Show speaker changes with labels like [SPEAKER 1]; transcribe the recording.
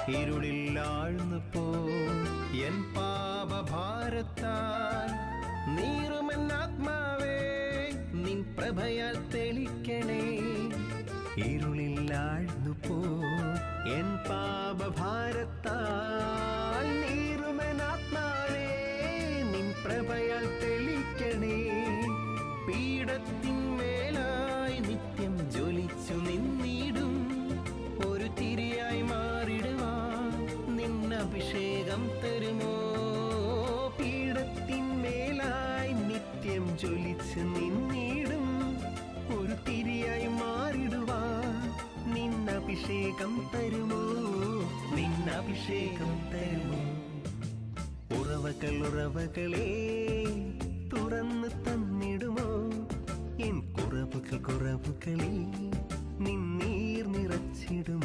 [SPEAKER 1] ഇരുളിൽ ആഴ്ന്നു പോ എൻ പാപഭാരത്താൽ നീറുമെൻ ആത്മാവേ നിൻ പ്രഭയാൽ തെളിക്കണേ. ഇരുളിൽ ആഴ്ന്നു പോ എൻ പാപഭാരത്താൽ നീറുമെൻ ആത്മാവേ നിൻ പ്രഭയാൽ തെളിക്കണേ. പീഠത്തിന്മേലായി നിത്യം ജ്വലിച്ചു നിന്നിടും ഒരു തിരിയായി മാറിടുവാൻ നിന്നഭിഷേകം തരുമോ? പീഠത്തിന്മേലായി നിത്യം ജ്വലിച്ചു നിന്നിടും ഒരു തിരിയായി മാറിടുവാൻ നിന്നഭിഷേകം തരുമോ? നിന്നഭിഷേകം തരുമോ? ഉറവകളെ തുറന്നു തന്നിടുമോ? എൻ കുറവുകളിൽ നിന്നീർ നിറച്ചിടുമോ?